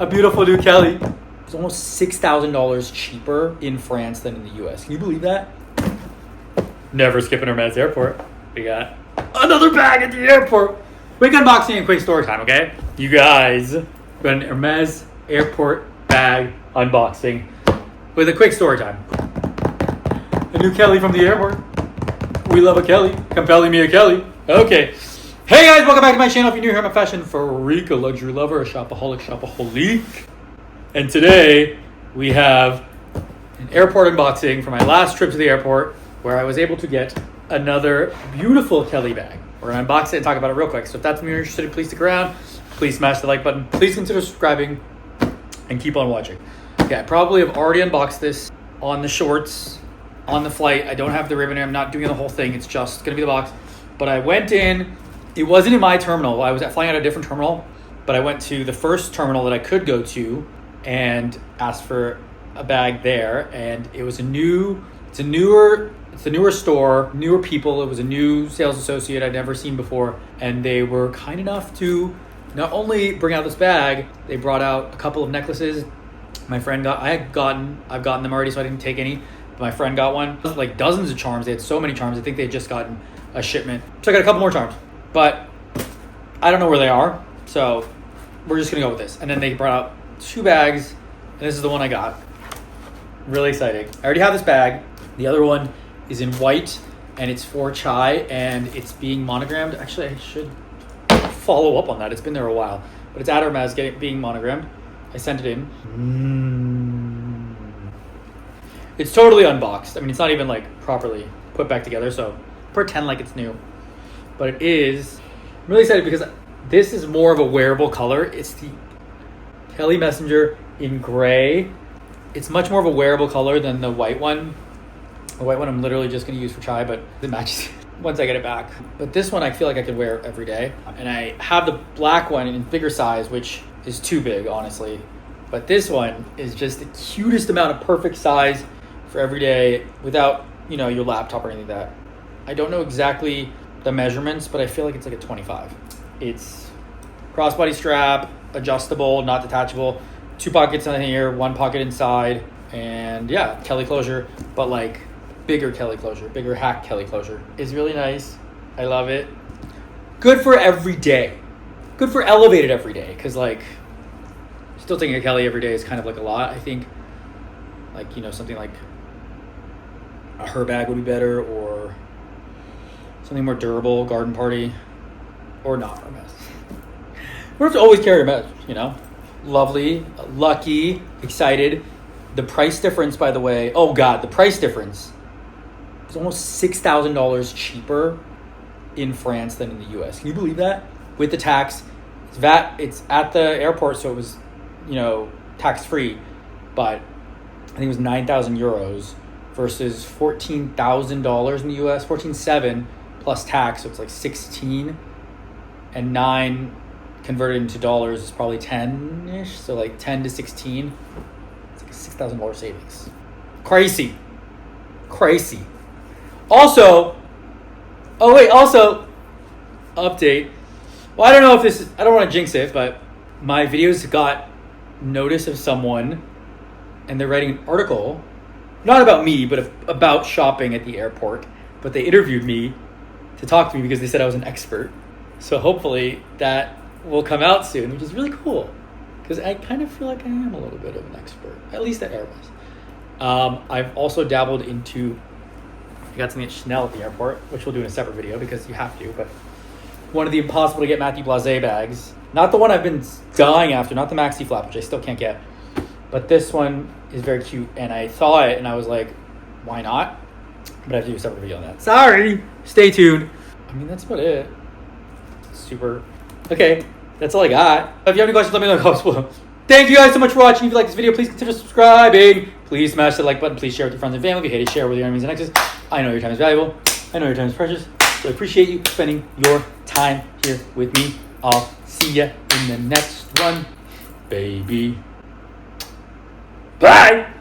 A beautiful new Kelly. It's almost $6,000 cheaper in France than in the US. Can you believe that? Never skip an Hermes airport. We got another bag at the airport. Quick unboxing and quick story time, okay? You guys, got an Hermes airport bag unboxing with a quick story time. A new Kelly from the airport. We love a Kelly. Compelling me a Kelly. Okay. Hey guys, welcome back to my channel. If you're new here, I'm a fashion freak, a luxury lover, a shopaholic. And today we have an airport unboxing for my last trip to the airport where I was able to get another beautiful Kelly bag. We're gonna unbox it and talk about it real quick. So if that's me you're interested in, please stick around. Please smash the like button. Please consider subscribing and keep on watching. Okay, I probably have already unboxed this on the shorts, on the flight. I don't have the ribbon. I'm not doing the whole thing. It's just gonna be the box. But I went in. It wasn't in my terminal. I was flying out a different terminal, but I went to the first terminal that I could go to and asked for a bag there. And it was it's a newer store, newer people. It was a new sales associate I'd never seen before. And they were kind enough to not only bring out this bag, they brought out a couple of necklaces. My friend I've gotten them already, so I didn't take any. But my friend got one. Like dozens of charms. They had so many charms. I think they had just gotten a shipment. So I got a couple more charms. But I don't know where they are, so we're just gonna go with this. And then they brought out 2 bags, and this is the one I got. Really exciting. I already have this bag. The other one is in white, and it's for chai, and it's being monogrammed. Actually, I should follow up on that. It's been there a while, but it's at Hermes being monogrammed. I sent it in. It's totally unboxed. I mean, it's not even like properly put back together, so pretend like it's new. But it is, I'm really excited because this is more of a wearable color. It's the Kelly Messenger in gray. It's much more of a wearable color than the white one. The white one I'm literally just gonna use for chai, but it matches once I get it back. But this one I feel like I could wear every day. And I have the black one in bigger size, which is too big, honestly. But this one is just the cutest amount of perfect size for every day without, your laptop or anything like that. I don't know exactly the measurements, but I feel like it's like a 25. It's crossbody strap, adjustable, not detachable, 2 pockets on here, 1 pocket inside, and yeah, Kelly closure, but like bigger Kelly closure, bigger hack Kelly closure. It's really nice. I love it. Good for every day. Good for elevated every day, because like still taking a Kelly every day is kind of like a lot. I think like, something like a her bag would be better, or something more durable, garden party, or not Hermes. We don't have to always carry Hermes, Lovely, lucky, excited. The price difference, by the way, oh God, the price difference is almost $6,000 cheaper in France than in the US. Can you believe that? With the tax, it's VAT, it's at the airport, so it was, tax-free, but I think it was 9,000 euros versus $14,000 in the US, 14,700 plus tax, so it's like 16, and 9 converted into dollars is probably 10-ish, so like 10 to 16. It's like a $6,000 savings. Crazy. Also, update. Well, I don't know if this is, I don't want to jinx it, but my videos got notice of someone, and they're writing an article, not about me, but about shopping at the airport, but they interviewed me to talk to me because they said I was an expert. So hopefully that will come out soon, which is really cool, because I kind of feel like I am a little bit of an expert, at least at Hermes. I've also dabbled into, I got something at Chanel at the airport, which we'll do in a separate video because you have to, but one of the impossible to get Matthew Blasé bags. Not the one I've been dying after, not the maxi flap, which I still can't get. But this one is very cute, and I saw it and I was like, why not? But I have to do a separate video on that. Sorry. Stay tuned. I mean, that's about it. Super. Okay, that's all I got. If you have any questions, let me know in the comments below. Thank you guys so much for watching. If you like this video, please consider subscribing. Please smash the like button. Please share with your friends and family. If you hate it, share with your enemies and exes. I know your time is valuable. I know your time is precious. So I appreciate you spending your time here with me. I'll see you in the next one, baby. Bye!